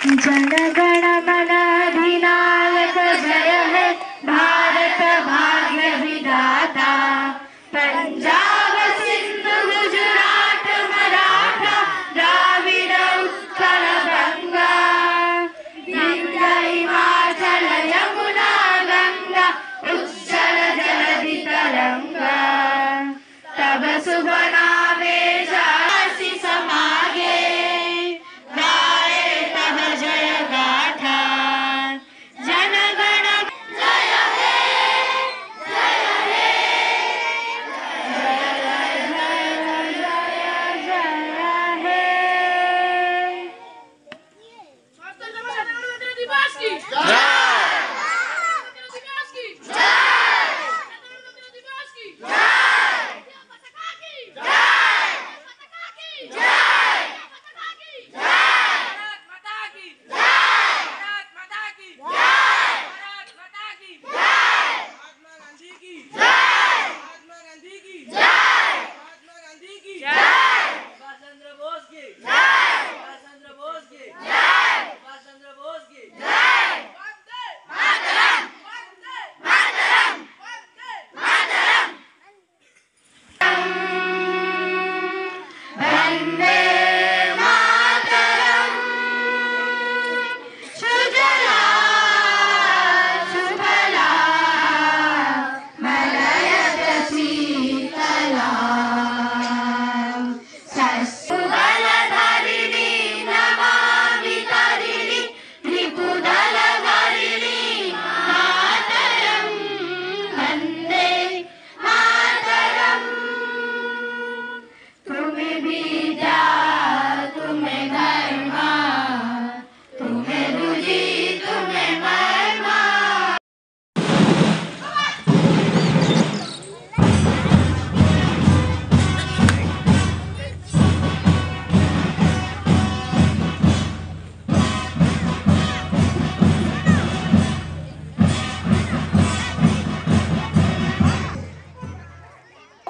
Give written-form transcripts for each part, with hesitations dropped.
जनगण मन अधिनायक जय है भारत भाग्य विधाता। पंजाब सिंध गुजरात मराठा द्राविड़ उत्कल गंगा, विंध्य हिमाचल यमुना गंगा उज्जल जलधि तरंगा। तब शुभ नामे जासि समागे, गाए तब जय गाथा। जनगण जय हे, जय हे, जय जय जय जय हे। दिवस की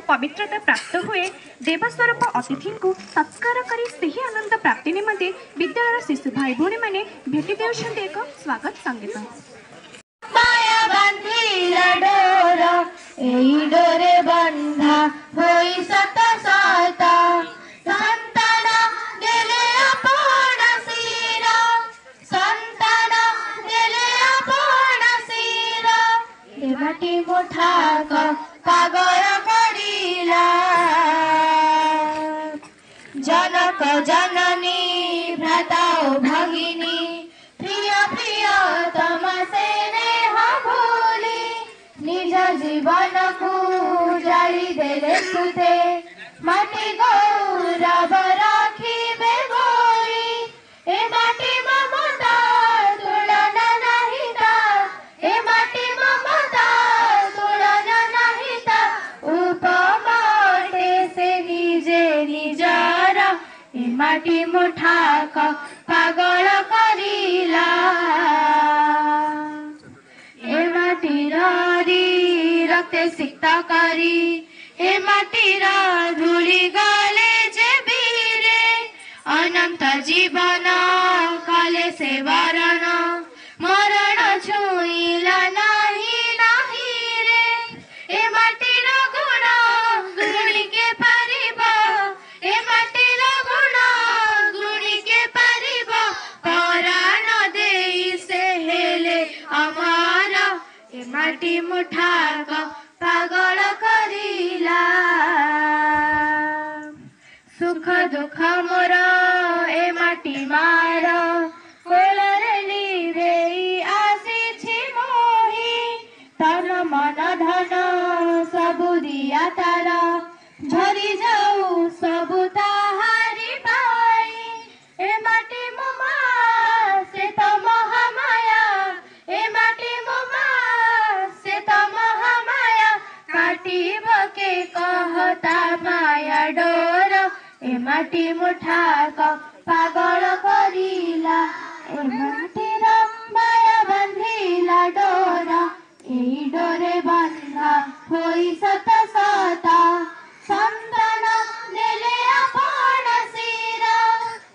पवित्रता प्राप्त हुए। देवस्वरूप अतिथि को सत्कार करी सही आनंद प्राप्ति निमंते विद्यालय शिशु भाई भौणी माने भेटी देउछन्ते एक स्वागत संगीत। माया बांधिला डोर, एई डोरे बंधा होई सत साता। संतान देले आपण शिरा, संतान देले आपण शिरा। देवाटी मोठा कागळ कडिला, जनक जननी भ्राता भगिनी। प्रिय प्रिय तमसे नेह भूली, निज जीवन को जाली देले सुते। माटी गौरव राखिबे गोरी, ए माटी ममता तुलना नहीं ता। ए माटी ममता तुलना नहीं ता। उपमाटे से निजे निजारा, ए माटी मुठा पागल करिला। ए माटीर रक्ते सिक्त करी, ए माटीर धूली गले जे बीरे। अनंत जीवन कले से वरण, मरण छुईला नहीं नहीं रे। ए माटीर गुण गुणी के पारिब, ए माटीर गुण गुणी के पारिब। पराण देई से हेले अमर, ए माटी मुठा पागल करिला। सुख दुख मोर ए माटी मार, कोलरे लिभेई आसीछि मोहि। तन मन धन सबु दिया तार, झरी जाऊ सबु ताहारी पाई। ए माटी मोमा से तो महामाया, ए माटी मोमा से तो महामाया। काटिब के कहता माया डोर, ए माटी मुठा पागल करिला। ए माटीर माया बांधिला डोर, एई डोरे बांधा होई सत सता। संतान देले आपण शिरा,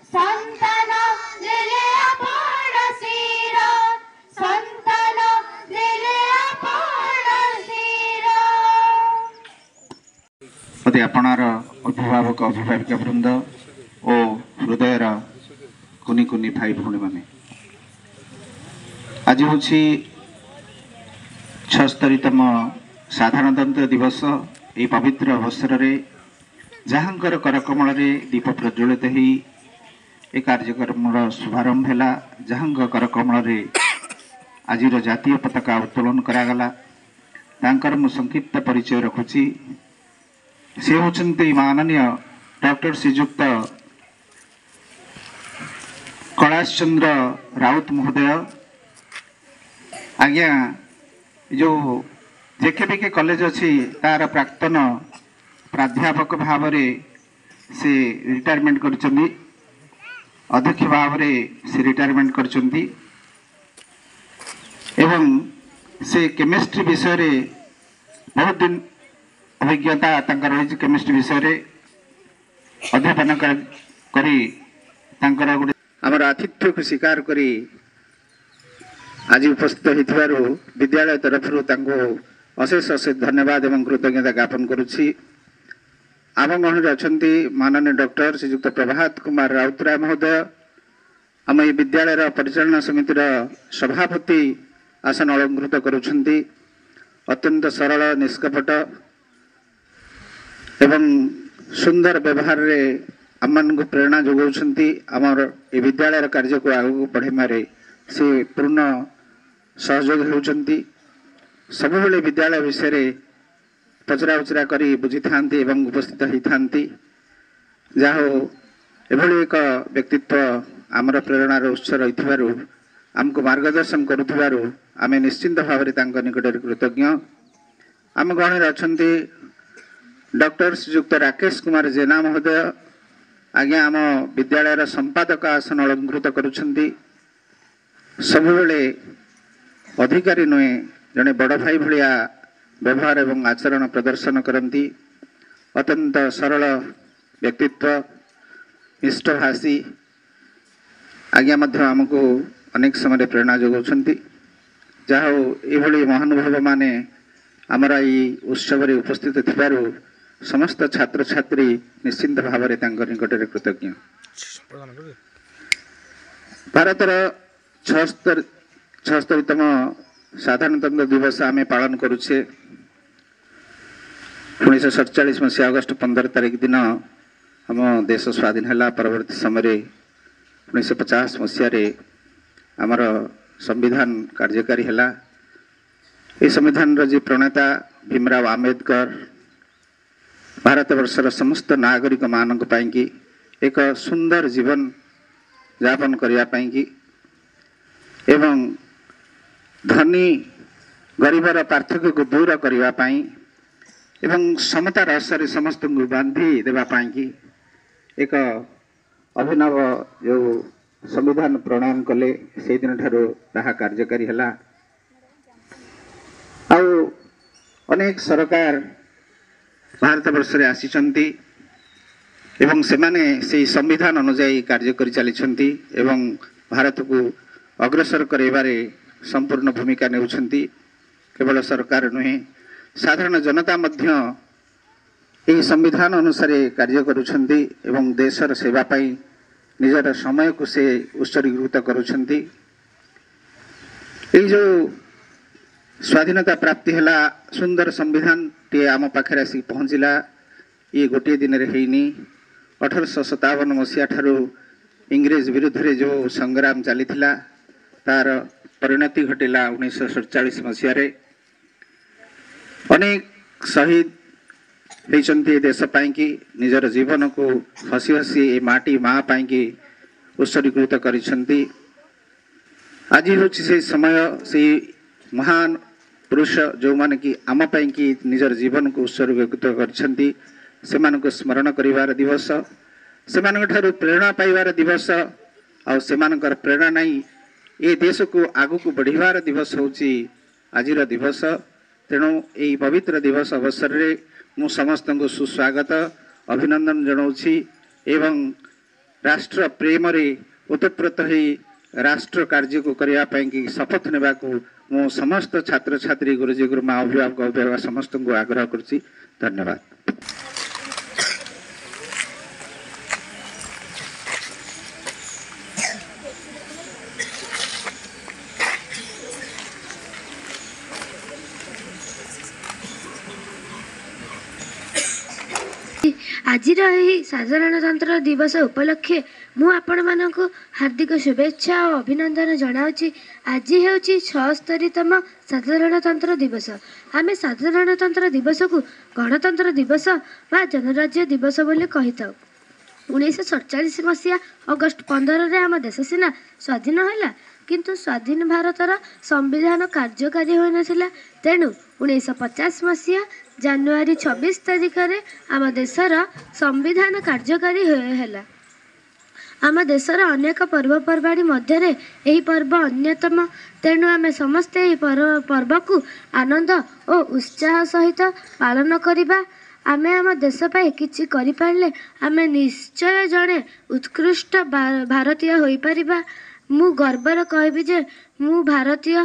संतान देले आपण प्रति आपणार अभिभावक अभिभाविका वृंद और हृदयर कुनी कुनी भाई भौणी माने आज हूँ 76तम साधारणतंत्र दिवस। ये पवित्र अवसर में जहाँकर करकमल दीप प्रज्वलित हो ए कार्यक्रम शुभारंभ है। जहाँ करकमल आज जातीय पताका उत्तोलन करागला तांकर मु संक्षिप्त परिचय रखुची। से होचंती माननीय डॉक्टर श्रीजुक्त कैलाश चंद्र राउत महोदय। आज्ञा जो जेकेबीके कॉलेज अच्छी तार प्राक्तन प्राध्यापक भाव से रिटायरमेंट करचंदी, अध्यक्ष भाव से रिटायरमेंट करचंदी एवं से केमिस्ट्री विषय रे बहुत दिन अभिज्ञता तांकर रही। केमिस्ट्री विषय रे अध्यापन करी तांकर गोटे आमर आतिथ्य को स्वीकार करी आज उपस्थित होइथिबारु विद्यालय तरफ अशेष अशेष धन्यवाद एवं कृतज्ञता ज्ञापन करुछि। आम गहण अच्छी माननीय डॉक्टर श्रीजुक्त प्रभात कुमार राउतराय महोदय आम ये विद्यालय परिचालना समितिर सभापति आसन अलंकृत करुछंती। अत्यंत सरल निष्कपट एवं सुंदर व्यवहार रे आम को प्रेरणा जोगाउछंती। आमर ये विद्यालय कार्य को आगू बढ़ाइबारे से पूर्ण सहयोग होउछंती। सबुबले विद्यालय विषय रे पचरा उचरा करी बुझी थांती एवं उपस्थित होई थांती। जाहो एभली एक व्यक्तित्व आमर प्रेरणार उत्स रहिथिबारु आमको मार्गदर्शन करुथिबारु आमे निश्चिंत भाव में तांको निकटरे कृतज्ञ। आम गहण अच्छी डॉक्टर श्रीजुक्त राकेश कुमार जेना महोदय। आज्ञा आम विद्यालय संपादक आसन अलंकृत करुछंती। सबुबले अधिकारी नुहे जड़े बड़ भाई भाया व्यवहार एवं आचरण प्रदर्शन करती। अत्यंत सरल व्यक्तित्व मिष्टभाषी आज्ञा मध्य आमको अनेक समय प्रेरणा जोगाउछंती। जहाँ ये महानुभव माने आमर ये उत्सव उपस्थित थिबारु समस्त छात्र छात्री निश्चिंत भाव में निकटरे कृतज्ञ। भारतर 76तम साधारणतंत्र दिवस आमे पालन करुछे। 1947 मसीहा अगस्ट 15 तारिख दिन हम देश स्वाधीन है। परवर्ती समय 1950 मसीह आमर संविधान कार्यकारी है। ये संविधान जी प्रणेता भीमराव आंबेडकर भारत वर्षर समस्त नागरिक मानक पाई एक सुंदर जीवन यापन करने एवं धनी गरीबर पार्थक्य को दूर करने एवं समता रसरे समस्त बांधी देवाई एक अभिनव जो संविधान प्रणयन कले से दिन ठारू ताहा कार्यकारी है। अनेक सरकार भारत वर्ष रे आसीचंती एवं सेमाने से संविधान अनुଯାयी कार्य करि चलिछंती एवं भारत को अग्रसर करेबारे संपूर्ण भूमिका नेउछंती। केवल सरकार नुहे साधारण जनता मध्य यही संविधान अनुसार कार्य करुछंती एवं देशर सेवा पाई निजर समय को से उत्सर्गीकृत करुछंती। जो स्वाधीनता प्राप्ति है सुंदर संविधान टे आम पाखे आसिक पहुँचला ये गोटे दिन होनी। 1857 मसीहा ठारू इंग्रेज विरुद्ध रे जो संग्राम चली तार परिणति घटिला 1947 मसीह अनेक शहीद होती देश पाई निजर जीवन को हसी हसी ए माटी माँ पाई उत्सर्गीकृत करिसेंती। आज हूँ से समय से महान पुरुष जो माने कि आम पाई कि निजर जीवन को उत्सर्गीकृत करछंती सेमानक स्मरण करिवार दिवस सेमानक ठारू प्रेरणा पाइबार दिवस आउ सेमानकर प्रेरणा नहीं ये देश को आगु को बढ़िबार दिवस होची आजिर दिवस। तेणु यही पवित्र दिवस अवसर रे मु समस्त को सुस्वागत अभिनंदन जनाऊँगी एवं राष्ट्र प्रेम रे ओतप्रोत हो राष्ट्र कार्य को करने की शपथ नेबा को मु समस्त छात्र छात्री गुरुजी गुरुमा अभिभावक अभिभावक समस्त को आग्रह करुच्ची। धन्यवाद। ଆଜିର ଏହି ସାଧାରଣତନ୍ତ୍ର ଦିବସ ଉପଲକ୍ଷେ ମୁଁ ଆପଣମାନଙ୍କୁ ହାର୍ଦ୍ଦିକ ଶୁଭେଚ୍ଛା ଓ ଅଭିନନ୍ଦନ ଜଣାଉଛି। ଆଜି ହେଉଛି 76ତମ ସାଧାରଣତନ୍ତ୍ର ଦିବସ। ଆମେ ସାଧାରଣତନ୍ତ୍ର ଦିବସକୁ ଗଣତନ୍ତ୍ର ଦିବସ ବା ଜନରାଜ୍ୟ ଦିବସ ବୋଲି କହିଥାଉ। 1947 ମସିହା ଅଗଷ୍ଟ 15ରେ ଆମ ଦେଶ ସିନା ସ୍ୱାଧୀନ ହେଲା, କିନ୍ତୁ ସ୍ୱାଧୀନ ଭାରତର ସମ୍ବିଧାନ କାର୍ଯ୍ୟକାରୀ ହୋଇନଥିଲା। ତେଣୁ 1950 ମସିହା ଜାନୁଆରୀ 26 ତାରିଖରେ ଆମ ଦେଶର ସମ୍ବିଧାନ କାର୍ଯ୍ୟକାରୀ ହେଲା। ଆମ ଦେଶର ଅନେକ ପର୍ବପର୍ବାଣି ମଧ୍ୟରେ ଏହି ପର୍ବ ଅନ୍ୟତମ। ତେଣୁ ଆମେ ସମସ୍ତେ ଏହି ପର୍ବକୁ ଆନନ୍ଦ ଓ ଉତ୍ସାହ ସହିତ ପାଳନ କରିବା। ଆମେ ଆମ ଦେଶ ପାଇଁ କିଛି କରିପାରିଲେ ଆମେ ନିଶ୍ଚୟ ଜଣେ ଉତ୍କୃଷ୍ଟ ଭାରତୀୟ ହୋଇପାରିବା। ମୁଁ ଗର୍ବର କହିବି ଯେ ମୁଁ ଭାରତୀୟ।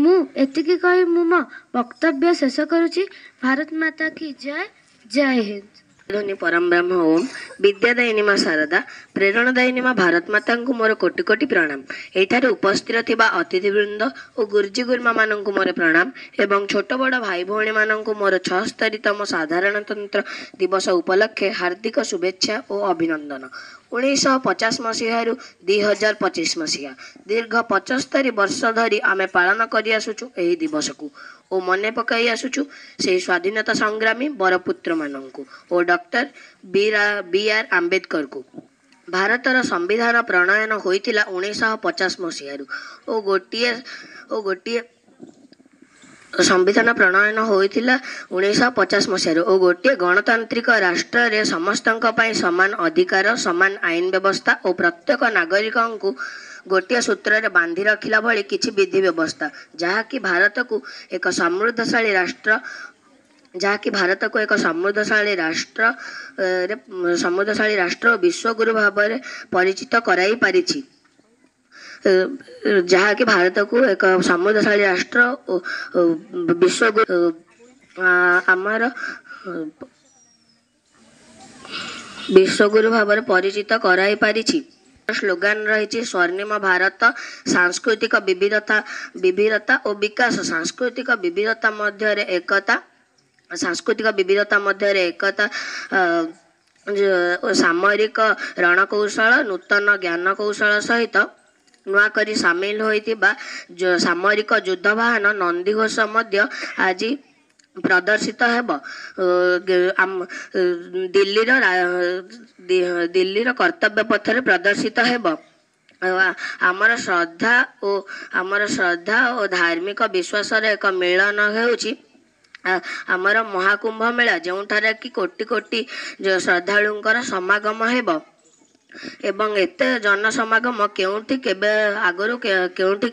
ମୁଁ ଏତିକି କହି ମୁଁ ମୋ ବକ୍ତବ୍ୟ ଶେଷ କରୁଛି। ଭାରତ ମାତା କି ଜୟ, ଜୟ ହିନ୍ଦ। ଧ୍ୱନି ପରମ ବ୍ରହ୍ମ ଓମ୍। ବିଦ୍ୟାଦାୟିନୀ ମା ଶାରଦା, ପ୍ରେରଣାଦାୟିନୀ ମା ଭାରତ ମାତାଙ୍କୁ ମୋର କୋଟି କୋଟି ପ୍ରଣାମ। ଏଠାରେ ଉପସ୍ଥିତ ଥିବା ଅତିଥିବୃନ୍ଦ ଓ ଗୁରୁଜୀ ଗୁରୁମାମାନଙ୍କୁ ମୋର ପ୍ରଣାମ ଏବଂ ଛୋଟ ବଡ଼ ଭାଇ ଭଉଣୀମାନଙ୍କୁ ମୋର 76ତମ ସାଧାରଣତନ୍ତ୍ର ଦିବସ ଉପଲକ୍ଷେ ହାର୍ଦ୍ଦିକ ଶୁଭେଚ୍ଛା ଓ ଅଭିନନ୍ଦନ। 1950 ମସିହାରୁ 2025 ମସିହା ଦୀର୍ଘ 75 ବର୍ଷ ଧରି ଆମେ ପାଳନ କରିଆସୁଛୁ ଏହି ଦିବସକୁ ଓ ମନେ ପକାଇ ଆସୁଛୁ ସେହି ସ୍ୱାଧୀନତା ସଂଗ୍ରାମୀ ବରପୁତ୍ରମାନଙ୍କୁ ଓ ଡକ୍ଟର B.R. ଆମ୍ବେଦକରଙ୍କୁ। ଭାରତର ସମ୍ବିଧାନ ପ୍ରଣୟନ ହୋଇଥିଲା 1950 ମସିହାରୁ ଓ ଗୋଟିଏ ସମ୍ବିଧାନ ପ୍ରଣୟନ ହୋଇଥିଲା 1950 ମସିହାରୁ ଓ ଗୋଟିଏ ଗଣତାନ୍ତ୍ରିକ ରାଷ୍ଟ୍ରରେ ସମସ୍ତଙ୍କ ପାଇଁ ସମାନ ଅଧିକାର, ସମାନ ଆଇନ ବ୍ୟବସ୍ଥା ଓ ପ୍ରତ୍ୟେକ ନାଗରିକଙ୍କୁ ଗୋଟିଏ ସୂତ୍ରରେ ବାନ୍ଧି ରଖିଲା ଭଳି କିଛି ବିଧି ବ୍ୟବସ୍ଥା, ଯାହାକି ଭାରତକୁ ଏକ ସମୃଦ୍ଧଶାଳୀ ରାଷ୍ଟ୍ର ଓ ବିଶ୍ୱଗୁରୁ ଭାବରେ ପରିଚିତ କରାଇ ପାରିଛି। ଯାହାକି ଭାରତକୁ ଏକ ସମୃଦ୍ଧଶାଳୀ ରାଷ୍ଟ୍ର ଓ ବିଶ୍ୱଗୁରୁ ଆମର ବିଶ୍ୱଗୁରୁ ଭାବରେ ପରିଚିତ କରାଇ ପାରିଛି। ସ୍ଲୋଗାନ ରହିଛି ସ୍ୱର୍ଣ୍ଣିମ ଭାରତ, ସାଂସ୍କୃତିକ ବିବିଧତା ଓ ବିକାଶ। ସାଂସ୍କୃତିକ ବିବିଧତା ମଧ୍ୟରେ ଏକତା, ସାମରିକ ରଣକୌଶଳ, ନୂତନ ଜ୍ଞାନ କୌଶଳ ସହିତ ନୂଆ କରି ସାମିଲ ହୋଇଥିବା ସାମରିକ ଯୁଦ୍ଧବାହନ ନନ୍ଦିଘୋଷ ମଧ୍ୟ ଆଜି ପ୍ରଦର୍ଶିତ ହେବ। ଦିଲ୍ଲୀର କର୍ତ୍ତବ୍ୟ ପଥରେ ପ୍ରଦର୍ଶିତ ହେବ। ଆମର ଶ୍ରଦ୍ଧା ଓ ଧାର୍ମିକ ବିଶ୍ୱାସର ଏକ ମିଳନ ହେଉଛି ଆମର ମହାକୁମ୍ଭ ମେଳା, ଯେଉଁଠାରେ କି କୋଟି କୋଟି ଶ୍ରଦ୍ଧାଳୁଙ୍କର ସମାଗମ ହେବ ଏବଂ ଏତେ ଜନସମାଗମ କେଉଁଠି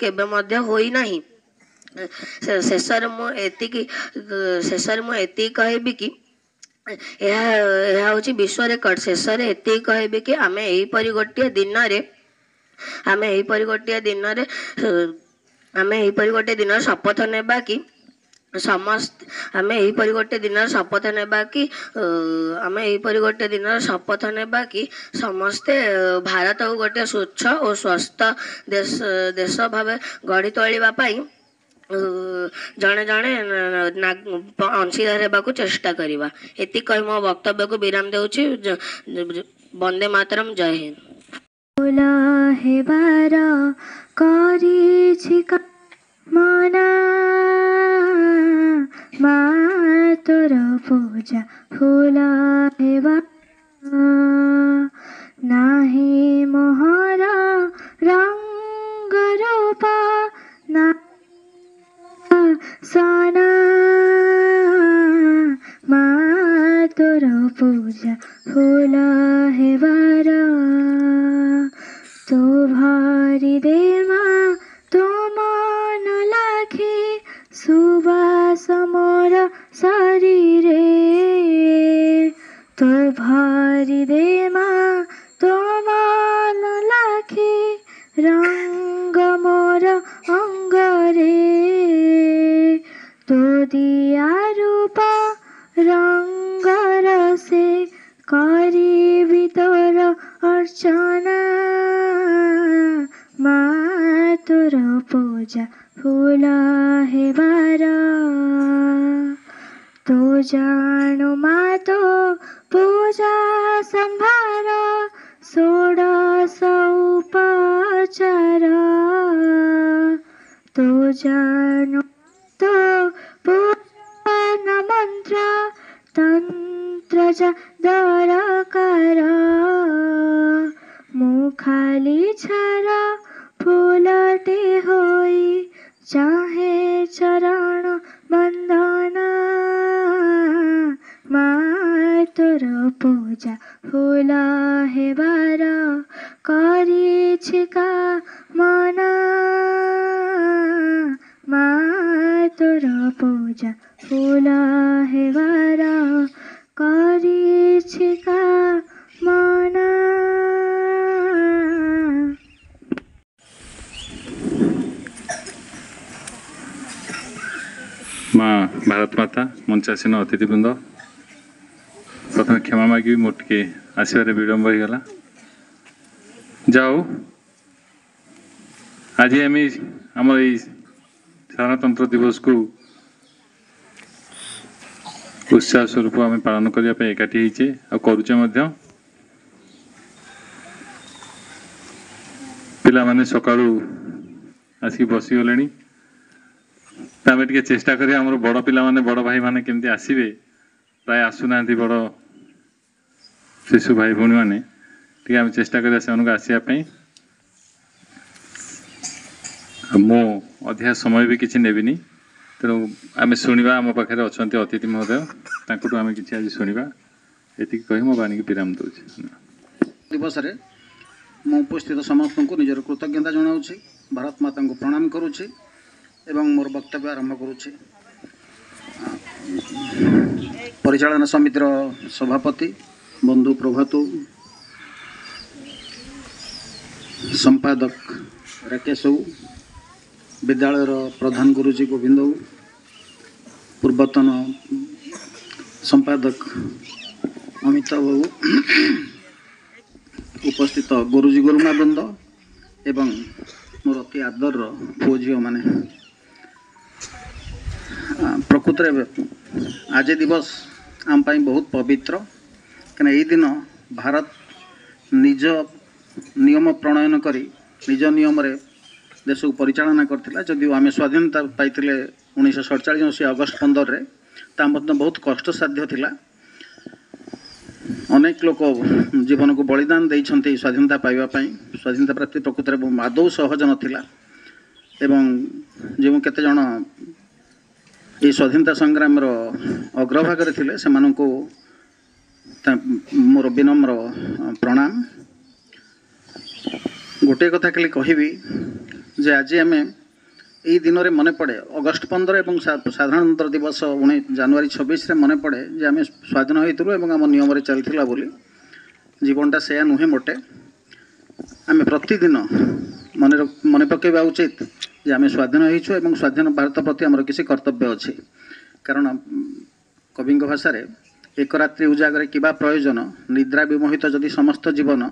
କେବେ ମଧ୍ୟ ହୋଇନାହିଁ। ଶେଷରେ ମୁଁ ଏତିକି କହିବି କି ଏହା ହେଉଛି ବିଶ୍ୱ ରେକର୍ଡ। ଶେଷରେ ଏତିକି କହିବି କି ଆମେ ଏହିପରି ଗୋଟିଏ ଦିନରେ ଶପଥ ନେବା କି ସମସ୍ତେ ଭାରତକୁ ଗୋଟିଏ ସ୍ୱଚ୍ଛ ଓ ସ୍ୱସ୍ଥ ଦେଶ ଭାବେ ଗଢ଼ି ତୋଳିବା ପାଇଁ ଜଣେ ଅଂଶୀଦାର ହେବାକୁ ଚେଷ୍ଟା କରିବା। ଏତିକି କହି ମୋ ବକ୍ତବ୍ୟକୁ ବିରାମ ଦେଉଛି। ବନ୍ଦେ ମାତରମ୍, ଜୟ ହିନ୍ଦ। ଫୁଲ ହେବାର କରିଛି ମନା, ମା ତୋର ପୂଜା ଫୁଲ ହେବା ନାହିଁ ମୋହର ରଙ୍ଗ ରୂପ ନା ସନା, ମା ତୋର ପୂଜା ଫୁଲ ହେବାର ତୋ ଭରି ଦେ ମା ତୋ ମନ ଲାଖି ସୁବାସ ମୋର ଶରୀରେ, ତୋ ଭରି ଦେ ମା ତୋ ମନ ଲାଖି ରଙ୍ଗ ମୋର ଅଙ୍ଗରେ, ତୋ ଦିଆ ରୂପ ରଙ୍ଗର ସେ କରିବି ତୋର ଅର୍ଚ୍ଚନା, ମା ତୋର ପୂଜା ଫୁଲ ହେବାର ତୋ ଜାଣୁ ମା ତୋ पूजा संभार षोडश उपचार तो जानो तो पूजन मंत्र तंत्र दरकार मुखाली छारा फूलटे होई चाहे चरण बंदना मातुर पूजा फूल हेबार करिछिका मना मातुर पूजा फूल हेबार करिछिका मना। माँ भारत माता मंचासीन अतिथिवृंद प्रथम क्षमा मागी मोर टे आसबार विलम्ब हो गला जाओ आज आम आम साधारणतंत्र दिवस को उत्साह स्वरूप आम पालन करने एकाठी होचे करुचे पिला माने सकाळू आसिक बसीगले आम टे चेष्टा करें आम बड़ पिला माने बड़ भाई माने केमती आसबे प्राय आसुना बड़ शिशु भाई भौणी मैंने टे आम चेष्टा करें से आसवाई मो अधिक समय भी किसी नेबिनी तेणु आम शुणा आम पाखे अच्छा अतिथि महोदय आम कि आज शुणा ये कही मो बाणी विराम दूसरी दिवस मु उपस्थित समस्त को निजर कृतज्ञता जनाऊँगी भारत माता को प्रणाम करुच्ची एवं मोर वक्तव्य आरंभ करुच्ची। परिचालन समितिर सभापति बंधु प्रभातु संपादक राकेश विद्यालय प्रधान गुरुजी गोविंद पूर्वतन संपादक अमिताभ बाबू उपस्थित गुरुजी गुरुमा वृंद एवं मोर अति आदर पुओ झी मैंने प्रकृत आज दिवस आम बहुत पवित्र कहीं यही दिन भारत निज नियम प्रणयन करी निज नियम रे देश को परिचालना करथिला जदिव आम स्वाधीनता पाई 1947 मसीहा अगस्ट 15 रे ता बहुत कष्टसाध्य थिला अनेक लोक जीवन को बलिदान देइछन्ते स्वाधीनता पाइबा पई स्वाधीनता प्राप्ति प्रकृत में आदौ सहज नथिला एवं जो केते जण ये स्वाधीनता संग्राम अग्रभाग थे से मोर विनम्र प्रणाम। गोटे कथा खाली कहबी जे आज आम यही दिन में मन पड़े अगस्ट 15 और साधारणतंत्र दिवस जनवरी 26 मन पड़े जे आम स्वाधीन होइतु एवं आम नियम चलता बोली जीवनटा से नुहे मोटे आम प्रतिदिन मन पकेबा उचित जे आम स्वाधीन होइछु एवं स्वाधीन भारत प्रति आमर किसी कर्तव्य अच्छे कारण कवि भाषा एक रात्रि उजागर किबा प्रयोजन निद्रा विमोहित जदि समस्त जीवन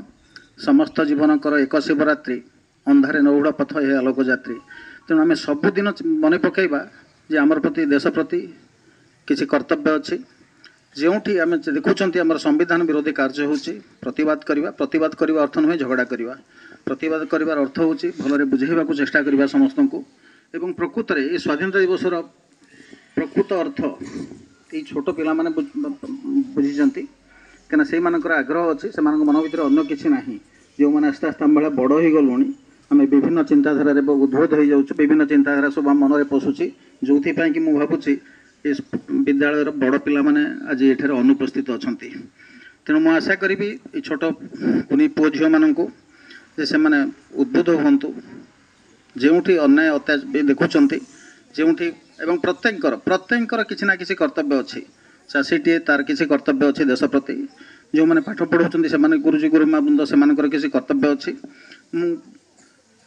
कर एक शिवरात्रि अंधारे नौड़ पथ ये आलोक यात्री तेणु आम सबुदिन मन पकेबा जे आमर प्रति देश प्रति किसी कर्तव्य अच्छी जोठी आम देखुं आम संविधान विरोधी कार्य होची प्रतिवाद करवा अर्थ नुहे झगड़ा करवा प्रतिवाद करार अर्थ हूँ भलरे बुझेबा चेष्टा करवा समस्त को एवं प्रकृत में ये स्वाधीनता दिवस प्रकृत अर्थ ये छोट पिला माने बुझीचंती कहीं से आग्रह अच्छी से मन भर अन्य किसी ना जो मैंने आस्ते आस्ते आम भाई बड़ हो गलुणी आम विभिन्न चिंताधारा उद्भूत हो जाऊँ विभिन्न चिंताधारा सब आम मन में पशुची जो कि मुझे भावुची विद्यालय बड़ पिला माने आज ये अनुपस्थित अच्छा तेणु मुझे आशा करी ये छोट कुनी पुओ झील मानू से मैंने उद्बुद्ध हूँ जोठी अन्याय अत्याचार देखुं जोठी एवं प्रत्येक किसी ना किसी कर्तव्य अच्छी चाषीटे तार किसी कर्तव्य अच्छी देश प्रति जो मैंने पाठ पढ़ाऊँ से गुरुजी गुरुमा वृंद से किसी कर्तव्य अच्छी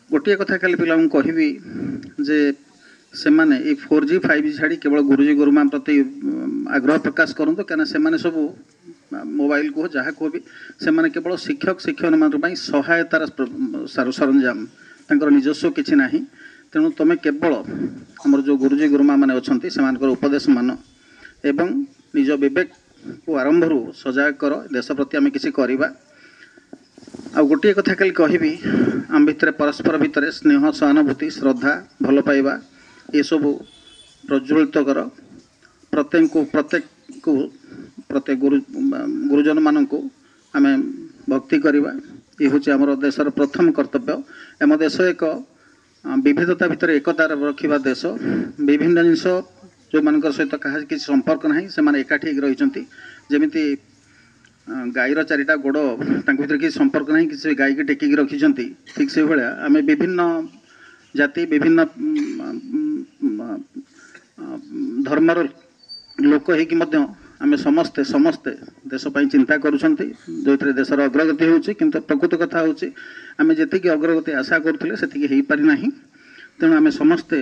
गोटे कथा खाली पिला कहबी जे से माने 4G 5G छाड़ी केवल गुरुजी गुरुमा प्रति आग्रह प्रकाश करूँ कहीं से सब मोबाइल को जहाँ को भी से केवल शिक्षक शिक्षण मान सहायतार सरंजाम तंकर निजस्व किसी ना तेणु तुम केवल आमर जो गुरुजी गुरुमा मैंने अच्छा से उपदेश मान एवं निज विवेक को आरंभ सजाग कर देश प्रति आम किसी करवा आ गोटे कथा खाली कहबी आम भितर परस्पर भितर स्नेह सहानुभूति श्रद्धा भल पाइबा ये सब प्रज्वलित कर प्रत्येक गुरुजन मान आम भक्ति करवा ये हूँ आम देशर प्रथम कर्तव्य। आम देश एक विविधता भितर एकता रखा देश विभिन्न जिनस जो मान सहित क्या किसी संपर्क ना से एकाठी रही जमी गाईर चारिटा गोड़ भर किसी संपर्क ना किसी गाई की टेकिक रखिंट ठीक से भाया आम विभिन्न जाति विभिन्न धर्मर लोक हो आम समस्ते समस्ते देशपाई चिंता करुँच जो देशर अग्रगति होची किंतु प्रकृत कथा होची आम जी अग्रगति आशा करुले से पारिना तेणु आम समस्ते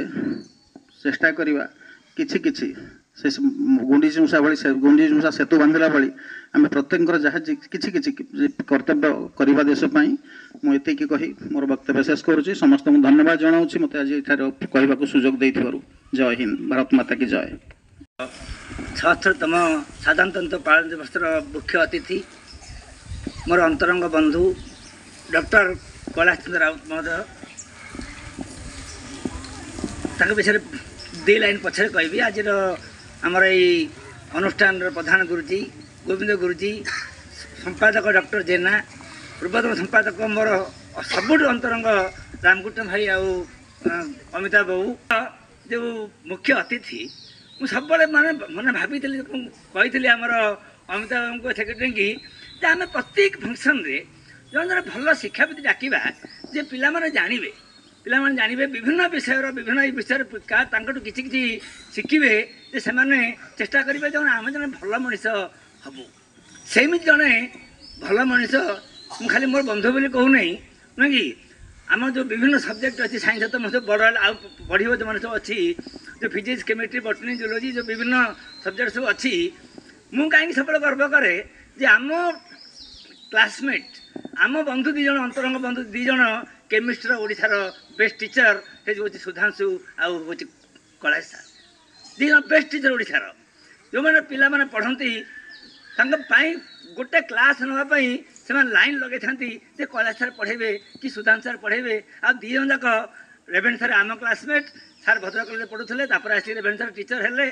चेष्टा करवा किछि किछि से गुंडीचूषा भाई गुंडीचूषा सेतु बांधला भाई आम प्रत्येक जहाँ किछि किछि कर्तव्य करवा देशपाई मुझे कही मोर वक्तव्य शेष करुँच समस्त धन्यवाद जनाऊँ मत आज कहवाक सुजोग देथिबारु। जय हिंद, भारत माता की जय। 76तम साधारणतंत्र पालन दिवस मुख्य अतिथि मोर अंतरंग बंधु डॉक्टर कैलाश चंद्र राउत महोदय विषय 2 लाइन पछरे कहबी। आज आमर ये अनुष्ठान प्रधान गुरुजी गोविंद गुरुजी संपादक डॉक्टर जेना पूर्वतन संपादक मोर सबुठ अंतरंग रामकृष्ण भाई अमिताभ बाबू जो मुख्य अतिथि मुझे सब माने मैंने भाभी कही आमर अमिताभ बाबू को सेक्रेटरी की आम प्रत्येक फंक्शन रे जो भल शिक्षाविद डाकिबा जे पिला माने जानवे पिला माने जानवे विभिन्न विषय किसी किसी शिखिबे जे से माने चेष्टा करेंगे जो आम जन भल मनीष हबू सेमती जड़े भल मनीष मुझे खाली मोर बंधु बोली कहू नहीं नुह कि आम जो विभिन्न सब्जेक्ट अच्छी साइंस तो मतलब बड़ बढ़ो जो मैंने सब अच्छी जो फिजिक्स केमिस्ट्री बटनी जूलोजी जो विभिन्न सब्जेक्ट सब अच्छी मुझे कहीं सब गर्व करे जे आम क्लासमेट आम बंधु 2 जन अंतरंग बंधु 2 जन केमिस्ट्री ओडिशार बेस्ट टीचर से हूँ सुधांशु आउ हूँ कैलाश सार 2 जन बेस्ट टीचर ओडिशार जो मैंने पिला माने पढ़ती गोटे क्लास नापी से लाइन लगे था कैलाश सार पढ़ेबे कि सुधांशु सार पढ़ेबे आ 2 जन जाक रेभेन्सा सार आम क्लासमेट सार भद्रक कॉलेज पढ़ुले आसिक रेभेन्सा सार टीचर हेले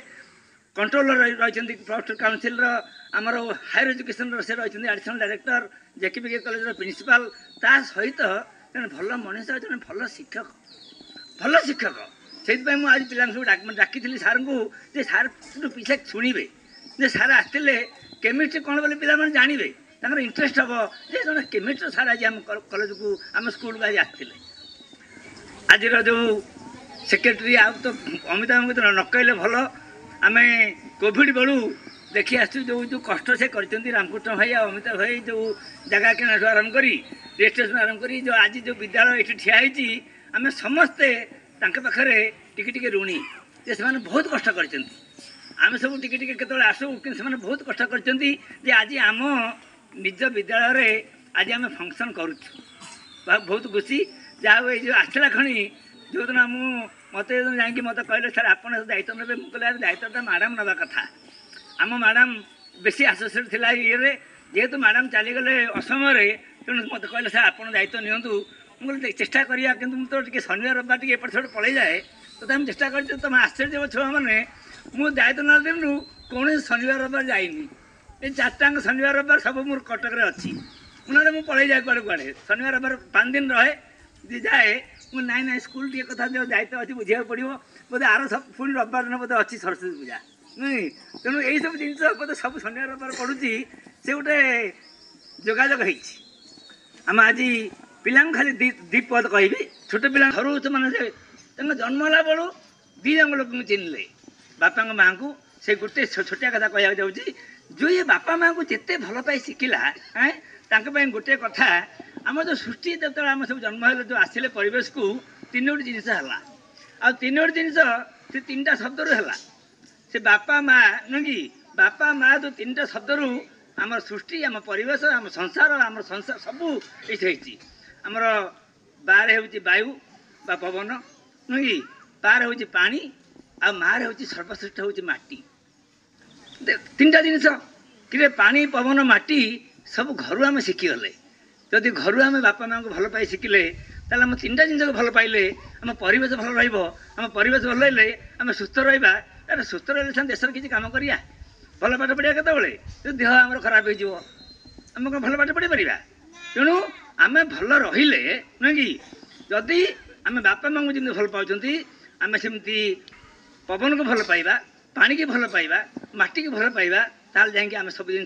कंट्रोलर रही प्लस 2 काउनसिल आमर हायर एजुकेशन से रही एडिशनल डायरेक्टर जेकेपीके कॉलेज प्रिंसिपाल ता सहित जन भल मनीष जन भल शिक्षक से आज पिला डाकी सार को जे सार पीछे शुणे जे सार आसते केमिस्ट्री कौन बोले पिला माने जानवे इंटरेस्ट हम जे जन केमिस्ट्री सार आज आम कॉलेज को आम स्कूल को आज आसते आज जो सेक्रेटरी आ तो अमिताभ को न कहले भल आम कोविड बेलू देखी आसु जो जो कष्ट से करते रामकृष्ण भाई और अमिताभ भाई जो जगह किना आरंभ कर रजिस्ट्रेशन आरंभ कर जो आज जो विद्यालय ये ठियाई आम समस्ते पाखे टिके ऋणी जे से बहुत कष्ट कर आम सब टिके आसू कि बहुत कष्ट कर आज आम निज विद्यालय आज आम फंक्शन करुचु बहुत खुशी जहाँ ये आसला खणी जो दिन मत जा मत कहले सर आप दायित्व ने मुझे दायित्व मैडम नवा कथा आम मैडम बेसी आसोसिएट थिला ये जेहेतु मैडम चलीगले असमय तेणु मत कहले सर आप दायित्व नियंतु मुझे चेष्टा करिया किंतु मुझे तो शनिवार रविवार टी एपट सेपट पलि जाए तो चेष्टा कर तुम आश्चर्य छुआ मैंने मुझे दायित्व ना दिनु कौन शनिवार रविवार जाइनी ये 4टांग शनिवार रविवार सब मोर कटक अच्छी मुझे मुझे पलि जाए कुआड़े कुआड़े शनिवार रविवार 5 दिन रहे जाए मुझे नाई ना स्कूल टी कथा जो दायित्व अच्छी बुझा पड़ो बोधे आर सब पुणी रविवार दिन बोधे अच्छी सरस्वती पूजा नहीं तेणु यही सब जिन बोधे सब शनिवार रविवार पड़ुची से गोटे जोगाजोग होम आज पिला खाली 2 पद कहि छोट पिला घर मैंने जन्म है बेलू 2 जन लोक चिन्हले बापा माँ को से गोटे छोटिया कथा कह जाऊँगी जो ये बापा माँ को जिते भल पाई शिखला गोटे कथा आम जो सृष्टि जो आम सब जन्म है जो आसिले परिवेश को 3 जिनस है आ 3 जिनस से 3टा शब्द है से बापा माँ नुह कि बापा माँ जो 3टा शब्द आम सृष्टि आम परिवेश आम संसार सबू ये आमर बारे हूँ वायु बा पवन नुह कि पार हूँ पानी आ मारे हूँ सर्वश्रेष्ठ हूँ माटी 3टा जिनस कि पानी पवन माटी सब घर आम शिखिगले जदि घर आम बापा माँ को भल पाई शिखिले ताल आम 3टा जिन भल पाइले आम परिवेश भल रम परिवेश भल रही आम सुस्थ रहा अरे सुस्थ रही देश किसी कम करिया भल पाठ पढ़िया केत देह आम खराब हो आम कौन भल पाठ पढ़ी पार तेणु आम भल रहिले नुह कि जदि आम बापा माँ को जमी भल पाँच आम सेमती पवन को भल पाइबा पानी की भल पाइबा माटी की भल पाइबा ताल जाकि आम सब जिन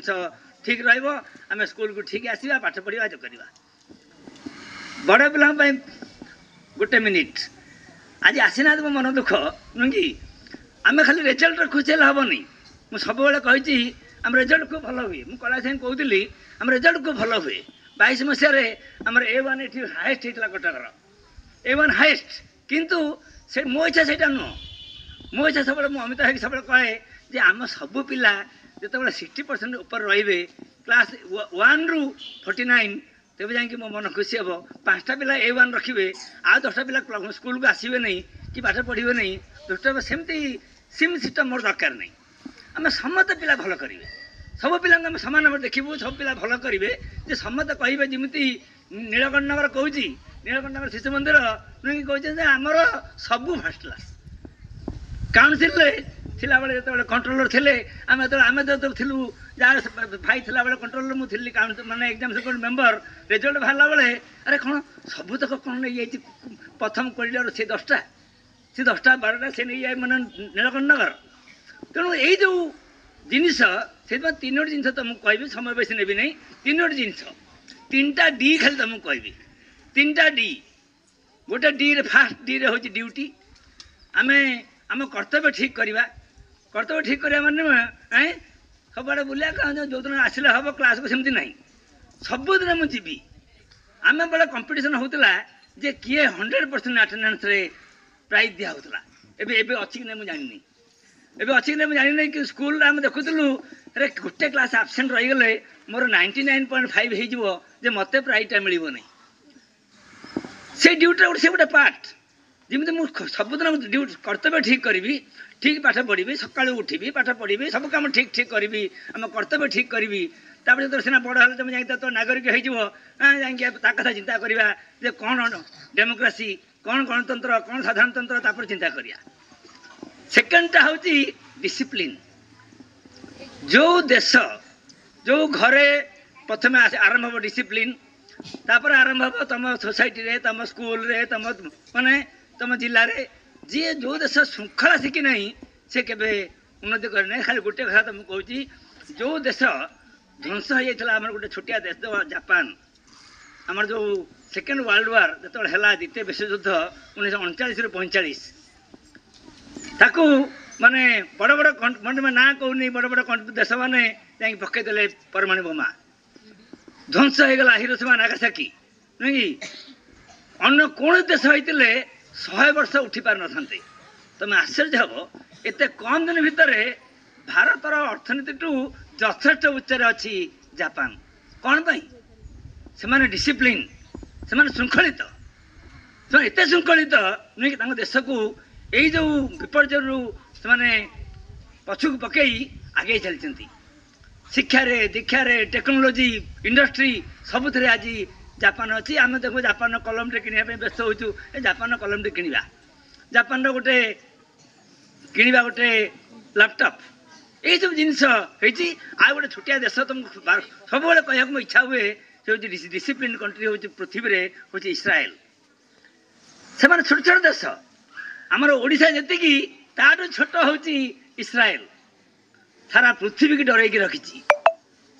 ठीक रम स्कूल को ठीक आसवा पाठ पढ़ा जो करवा बड़ पिला गोटे मिनिट आज आसीना मो मन दुख नुह कि आम खाली रेजल्ट खुशी हेनी मुझे सब कही आम रेजल्ट खूब भल हुए मुझे कला साइंस कहती आम रेजल्ट खूब भल हुए 22 मसीह आम A1 ये हाएस्ट होता कटकर A1 हाएस्ट किंतु से मो इच्छा से नुह मो इच्छा सब अमित भाई सब कहे जे आम सबू पिला जो 60% ऊपर रे क्लास 1 रू 49 तेज जा मो मन खुशी हे 5टा पिला A1 रखिए आ 10टा पिला स्कूल को आसवे नहीं कि पाठ पढ़े नहीं 10टा सेमती सिम सिस्टम मोर दरकार नहीं आम समस्त पिला भल करेंगे सब पिला आम सामान देखू सब पिला भल करेंगे जे समस्त कहे जमी नीलकंठनगर कहूँ नीलकंठनगर शिशु मंदिर नुह कहते आमर सबू फर्स्ट क्लास काउनसिल थिला बेले जो कंट्रोलर थे आम जो थिलु जहाँ भाई थिला बेले कंट्रोलर मुझे माने एग्जाम सेक्रेटरी मेंबर रिजल्ट बाहर बेले अरे कौन सबू तक कौन नहीं प्रथम कॉरिडोर से 10टा 12टा से नहीं माने नीलकंठनगर तेणु यही जो जिनस से 3टी जिन तुमको कहि समय बेसी नेबी नहीं 3टी जिन 3टा डी खाली तुमको कहि 3टा डी गोटे डी रे फास्ट डी रे हूँ ड्यूटी आम आम कर्तव्य ठीक करवा कर्तव्य ठीक करवा माने सब आड़े बुलिया जो दिन आसले हम क्लास को सेमती ना सबुदिन मुझी आम बड़े कंपिटिशन होता जे किए 100% अटेंडेंस रे प्राइज दिया होता एबे अच्छी कि मुझे जानी एबे अच्छी कि मुझे जानी कि स्कूल आम देखुलु अरे गोटे क्लास आबसेंट रहीगले मोर 99.5 हो मत प्राइजटा मिल नहीं से ड्यूटी से गोटे पार्ट जमी मुझे सबुदिन ड्यूटी कर्तव्य ठीक करी ठीक पाठ पढ़ी सका उठी पाठ पढ़ी सब कम ठीक ठीक करी आम कर्तव्य ठीक करी जो सीना बड़ हेल्ले तुम जा तो नागरिक हो कथा चिंता करवा जे कौन डेमोक्रेसी कौन गणतंत्र कौन साधारणतंत्र तापर चिंता करिया सेकेंडटा हूँ डिसिप्लिन जो देश जो घरे प्रथम आरंभ हम डिसिप्लिन तापर आरंभ हम तुम सोसाइटी रे तुम स्कूल रे तुम माने तुम जिले में जी जो देश श्रृंखला शिखी ना से केबे उन्नति करना खाली गोटे कथा तुम कहूँ जो देश ध्वंस हो जाता आम गोटे छोटिया देश जापान आमर जो सेकेंड वर्ल्ड वार जो है द्वितीय विश्वयुद्ध 1939 ताकू माने बड़ बड़ मैं ना कहूनी बड़ बड़ देश मैंने जा पकईदे परमाणु बोमा ध्वंस होगा हिरोशिमा नागासाकी नुह कि अन्य कौन देश होते 100 वर्ष उठी पार न तुम आश्चर्य हम एत कम दिन भितर भारतर अर्थनीति टू यथेष्ट उच्चर अच्छी जापान कौन पाई से माने डिसिप्लिन से माने श्रृंखलित से एत श्रृंखलित नुह कि देश को यही जो विपर्य से पछुक पकई आगे चलती शिक्षा रे दीक्षा रे टेक्नोलोजी इंडस्ट्री सबुथ आज जापान अच्छी आम देखो जापान कलम टे किनिया व्यस्त होचु जापान कलम टे किनिबा जापान गोटे किनिबा गोटे लैपटॉप यही सब जिनस होती आ गोटे छोटिया देश तुम सब कह इच्छा हुए से डिसिप्लिन कंट्री हूँ पृथ्वी रे हूँ इस्राएल से छोट छोट देश आमर ओडिशा जी ताठू छोट हूँ इस्राएल सारा पृथ्वी की डरई रखी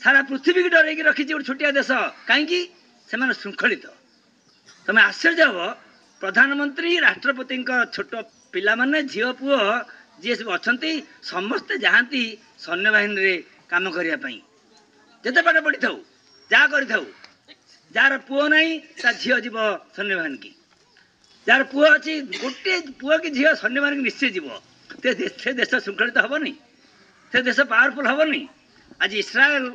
सारा पृथ्वी की डरई रखी गोटे छोटिया देश कहीं से श्रृंखलित तुम आश्चर्य हम प्रधानमंत्री राष्ट्रपति छोट पिला माने झील पुओ जी सब अच्छा समस्ते जाती सैन्य बाहिनी रे काम करने जिते पाठ पढ़ी था जहाँ कर जार पुओ नहीं ता झील जीव सैन्य बाहिनी की जार पुओ अच्छी गोटे पुओ कि झील सैन्य बाहिनी निश्चय जीव से देश श्रृंखलित हेनी से देश पावरफुल हेनी आज इस्राएल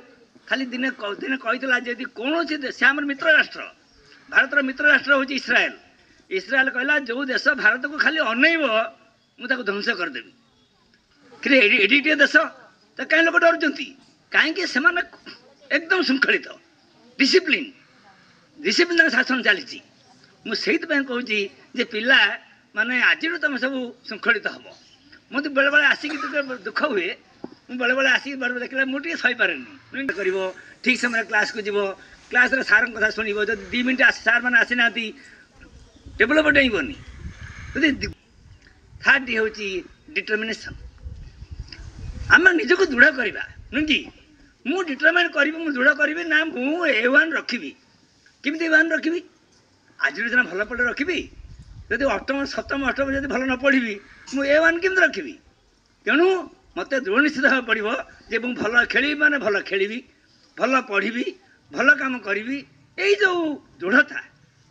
खाली दिने दिने कही कौन से आम मित्र राष्ट्र भारतर मित्र राष्ट्र हूँ इस्राएल इस्राएल कहला जो देश भारत को खाली अनैब मुझे ध्वंस करदेवी कि एडिटे देश तो कहीं लोग डरुंच कहीं से एकदम श्रृंखलित डिसिप्लिन शासन चली मुझे कहूँ जे पिला माने आज तुम सब श्रृंखलित हम मत बेले बेले आसिक दुख हुए बेले बेले आसिक बेले देखला मुझे सही पारे कर ठीक समय क्लास को जीव क्लास सार कथा शुण जो 2 मिनट सार मैंने आसी ना डेभलप डेबनी थर्ड हूँ डिटरमिनेशन आम निजक दृढ़ करवा नुह कि मुझे डिटरमाइन करी दृढ़ करी ना मुझे A1 रखी किमी A1 रखी आज दिन भल पढ़े रखी जदि अष्टम सप्तम अष्टम जब भल न पढ़ी मुझे A1 केमी रखी तेणु मत दृढ़ निश्चित हाँ पड़ो जे मुझे भल खेल माने भल खेली भल पढ़ी भल कम करी यही जो दृढ़ता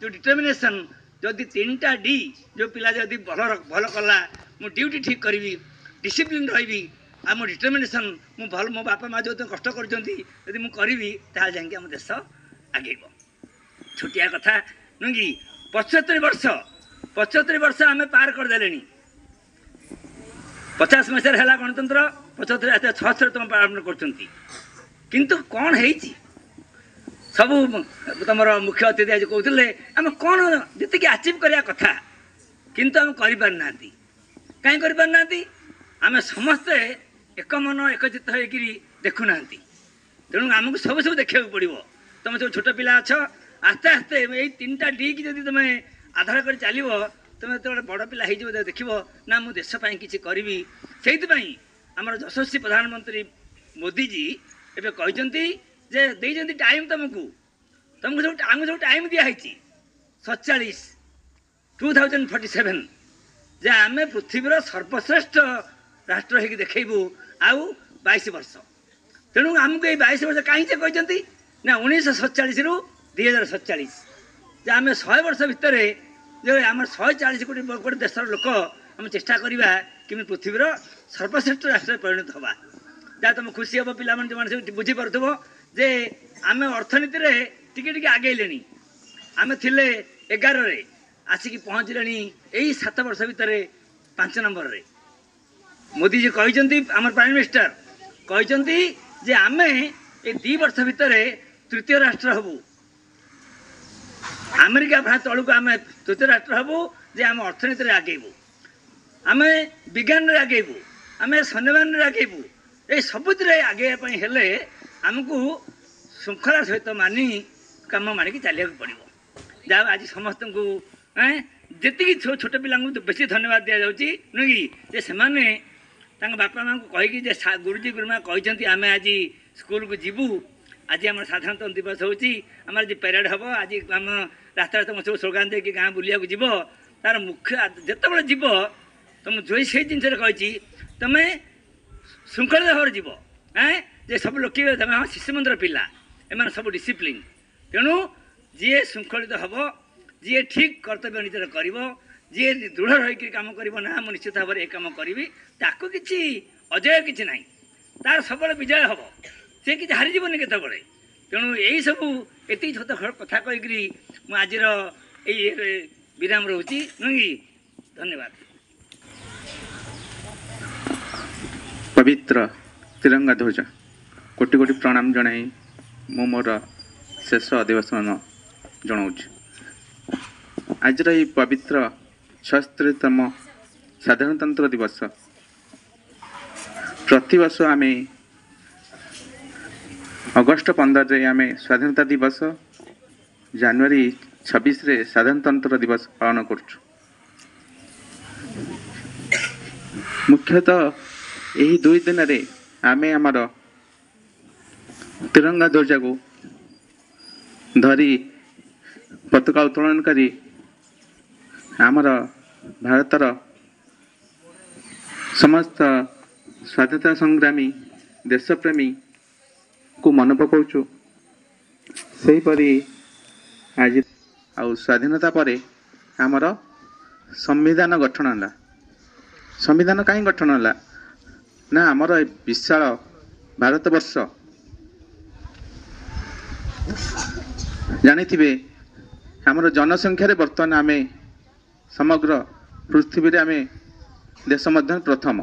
जो डिटरमिनेशन जदि 3टा D जो पिला जदि भल कला मु ड्यूटी ठीक करी डिसिप्लिन रही आ मो डिटरमिनेशन मु भल मो बापा माँ जो कष्ट कर करी जाकि आम देश आगे छोटिया कथा नुह कि 75 वर्ष आम पार करदे 50 मसीह है गणतंत्र 76 तुम पालन कर कौन है सब तुम मुख्य अतिथि आज कहते आम कौन जी अचिव करने कथा किंतु आम करना कहीं करना आम समस्ते एक मन एकचित होकर देखुना तेणु आमको सब सब देखा पड़ो तुम सब छोट पिला अच्छ आस्ते आस्ते यही 3टा D की जब तुम आधार कर चलो तुम जो बड़ पिला हो देख ना मु देशपाई किसी करी से आम यशस्वी प्रधानमंत्री मोदी जी एवं कहते टाइम तुमको सब टाइम दिखाई 2047 जे आम पृथ्वीर सर्वश्रेष्ठ राष्ट्र हो देखू आउ 22 वर्ष तेणु आमको ये 22 वर्ष कहीं से कहते ना 1947 रु 2047 जे आम 100 वर्ष भितर जो आम 140 कोटी गोटे देशर लोक आम चेष्टा करवा कि पृथ्वीर सर्वश्रेष्ठ राष्ट्र परिणत हवा जहाँ तुम खुशी हम पिला जो बुझीपु जे आम अर्थनीति में टिके आगेले आम थिले 11 रे आसिक पहुँचले यही 7 वर्ष भितर 5 नंबर रे मोदी जी कहते आम प्राइम मिनिस्टर कहते जे आम ये 2 वर्ष भितर तृतीय राष्ट्र हबू अमेरिका भा तलू आम तृतीय राष्ट्र हबू जे आम अर्थनीति में आगेबू आम विज्ञान में आगेबू आम सैन्यबान में आगेबू ये सबुत आगे हेले आमको श्रृंखला सहित मानी कम मानिक चलिया पड़ो जहाँ आज समस्त को जी छोट पिला बेसी धन्यवाद दि जाऊँगी नुह कि से बापा माँ को कहीकि गुरुजी गुरुमा कहते आम आज स्कूल को जीवु आज आम साधारणतंत्र दिवस होम आज पेरेड हम आज आम रास्ता तुम सब स्लोगान दे गाँ बुलिया जीव तार मुख्य जिते जीव तुम जो से जिन कही तुम श्रृंखलित भाव जीव जे सब लोक हाँ शिशु मंदिर पिला एम सब डिसिप्लिन तेणु जी श्रृंखलित हम जी ठीक कर्तव्य निजर कर जी दृढ़ रही कम कर ना मुझे निश्चित भाव में कम करी ताको किसी अजय किसी ना तार सब विजय हम सी कि हारीजन केत तेणु यही सब ये छोट कथा कहीकि आज विराम रोची नुह कि धन्यवाद। पवित्र तिरंगा ध्वज कोटि कोटि प्रणाम जनाई मु मोर शेष अधिवेशन जनाऊँ आज ये पवित्र 76तम साधारणतंत्र दिवस प्रतिवर्ष आम अगस्ट 15 रे आम स्वाधीनता दिवस जनवरी 26 रे साधारणतंत्र दिवस पालन करुचु मुख्यतः यही 2 दिन रे आम आमर तिरंगा ध्वजा को धरी पताका उत्तोलन करी आमर भारतर समस्त स्वाधीनता संग्रामी देशप्रेमी को मन पकाउछु सेहीपरि आज आउ स्वाधीनता परे आमर संविधान गठन है संविधान कहीं गठन है ना आमर विशाल भारतवर्ष जानिथिबे आमर जनसंख्या बर्तमान आम समग्र पृथ्वी आम देश मध्य प्रथम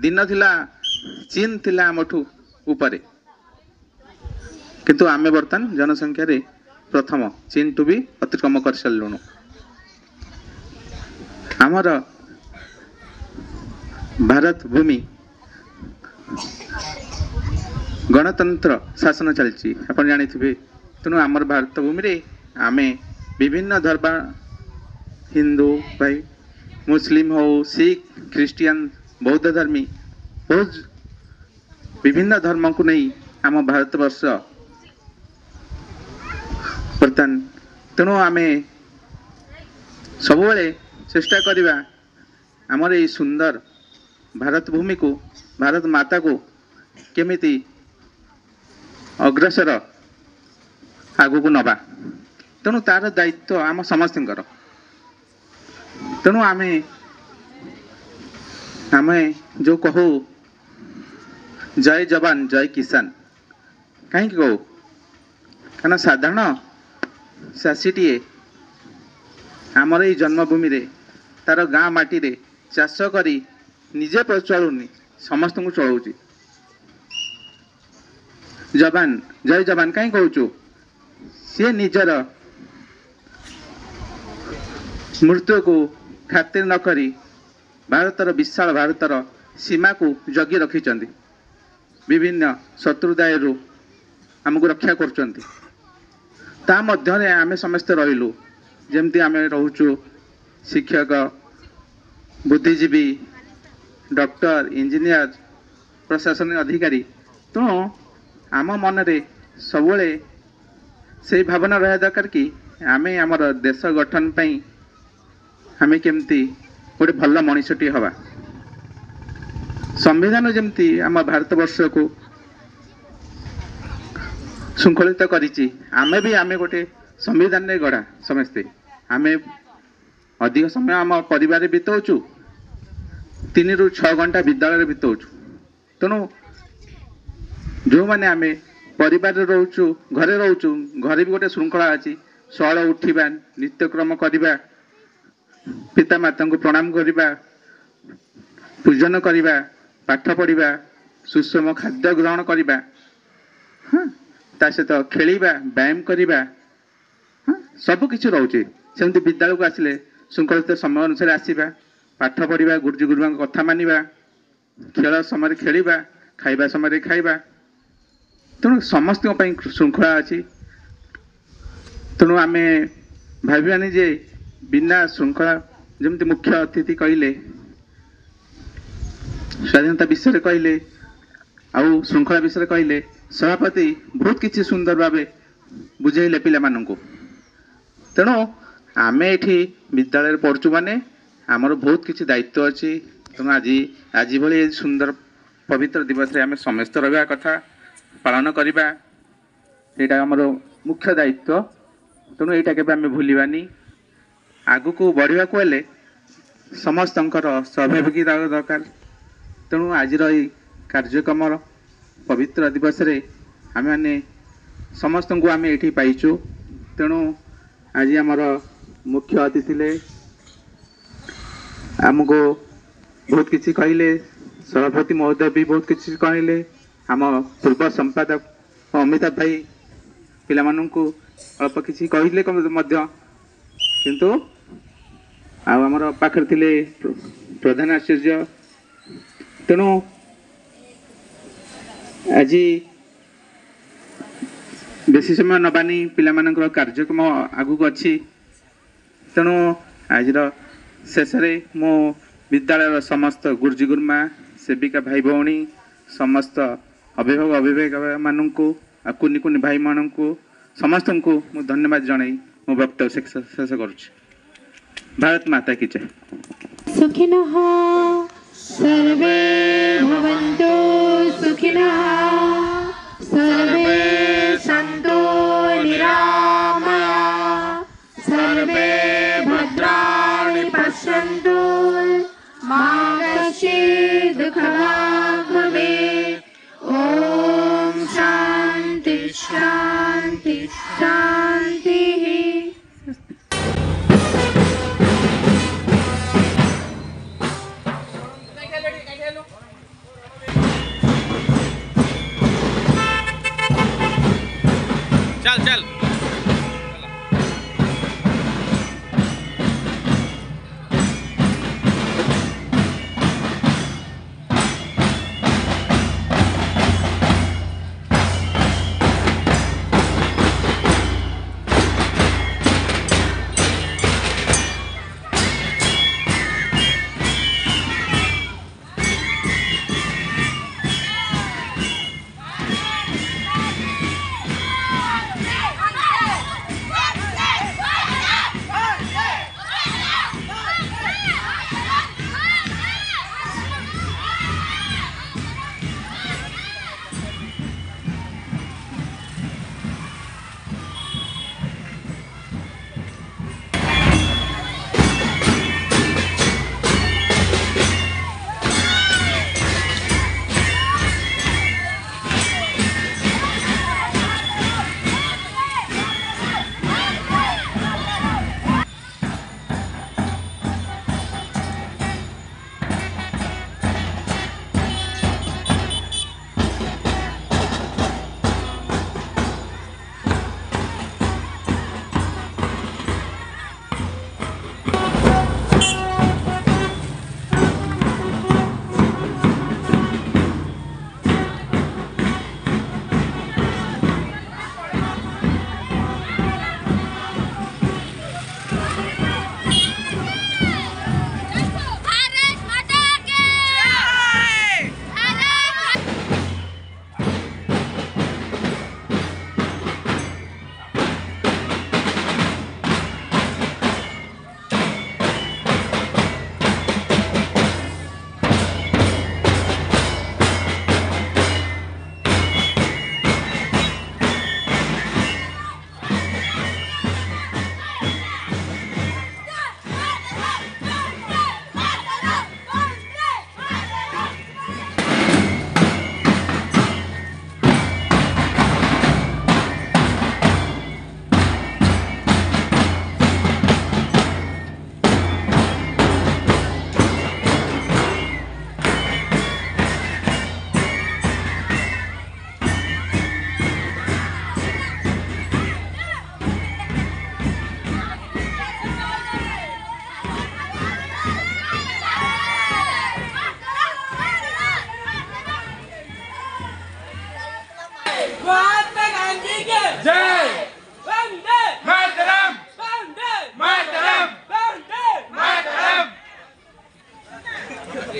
दिन थिला चीन थिला आमठू उपरे किंतु आमे बर्तमान जनसंख्या रे प्रथम चीन टू भी अतिक्रम कर सारूँ। आमर भारत भूमि गणतंत्र शासन चलती आप जानी तेणु आमर भारत भूमि रे आमे विभिन्न धर्म हिंदू भाई मुस्लिम हो सिख ख्रिस्टियन बौद्ध धर्मी बहुत विभिन्न धर्म को नहीं आम भारत वर्ष बर्तमान तेणु आमे सबुबले चेष्टा करिबा आमर ये सुंदर भारत भूमि को भारत माता को केमिति अग्रसर आगु को नबा तेणु तार दायित्व आम समस्तଙ୍କର। तेणु आमे आमे जो कहू जय जवान जय किसान कहीं कहू कहना साधारण चाषीटीए आमर ये जन्मभूमि रे तार गाँ माटी रे चाष करी निजे चलुनी समस्त को चलाऊँ। जवान जय जवान कहीं कहूँ सी निजर मृत्यु को खातिर न करी भारतर विशाल भारतर सीमा को जगी रखिंट विभिन्न शत्रुदायु आमको रक्षा कर आमे समस्ते रहिलु जमती आमे रोचु शिक्षक बुद्धिजीवी डॉक्टर इंजीनियर प्रशासनिक अधिकारी तो आम मन रे सबले से भावना रहा दरकार कि आमे आमर देश गठन पई आमे केमती गोटे भल मनीषटी हवा। संविधान जमती आम भारत वर्ष को श्रृंखलित करिछि आमे भी आमे गोटे संविधान रे गढ़ा समस्ते आमे अधिक समय आम परिवार बिताऊचु 3 ରୁ 6 घंटा विद्यालय बिताऊचु तेणु जो मैंने आमे परिवार रोचु घरे रोचु घरे भी गोटे श्रृंखला अच्छी सकाल उठा नित्यक्रम करवा पिता माता को प्रणाम करवा पूजन करवा पाठ पढ़ा सुषम खाद्य ग्रहण करवा हाँ ता सहित खेलिबा व्यायाम करवा हाँ सबकिछ रोचे सेमती विद्यालय को आसिले श्रृंखलित समय अनुसार आसवा पाठ पढ़ा गुरुजी गुरुमा कथा मानिबा खेल समय खेलिबा खाइबा समय खाइबा तेणु समस्त श्रृंखला अच्छी तेणु आम भावानी जे बिना श्रृंखला जमती मुख्य अतिथि कहले स्वाधीनता विषय कहले आउ श्रृंखला विषय कहले सभापति बहुत किसी सुंदर भाव बुझेले पिला मानू तेणु आम ये विद्यालय पढ़ुचु माने आमर बहुत किसी दायित्व अच्छी तेणु आज भाई सुंदर पवित्र दिवस आम समस्त रहा कथा पालन करवा यहाँ आमर मुख्य दायित्व तेणु यहाँ के भूलवानी आगु को बढ़ा को हेले समस्त सहभागिता दरकार तेणु आज कार्यक्रम पवित्र दिवस रे आम मैंने समस्त को आम ये पाइचु तेणु आज आमर मुख्य अतिथि ले आमको बहुत किसी कहले सभापति महोदय भी बहुत किसी कहले आम पूर्व संपादक अमिताभ भाई पिला मानू अल्प किसी कहले किंतु आमर पाखर थिले प्रधान आचार्य तेणु आज बेसी समय नबानी पिला मानकर कार्यक्रम आगु को अच्छी तेणु आज शेष मो विद्यालय समस्त गुरुजी गुरुमा सेविका भाई भौणी समस्त अभिभावक अभिभाविका मानू कुनि कुनि भाई मानू समस्त को मु धन्यवाद जनाई मो वक्तव्य शेष करुच्ची। भारत माता की जय। सुखिनः सर्वे भवन्तु सुखिनः सर्वे सन्तु निरामया सर्वे भद्राणि पश्यन्तु मा कश्चित् दुःखभाग् भवेत्। ॐ शान्ति शान्ति शान्तिः।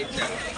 ହେଇଛି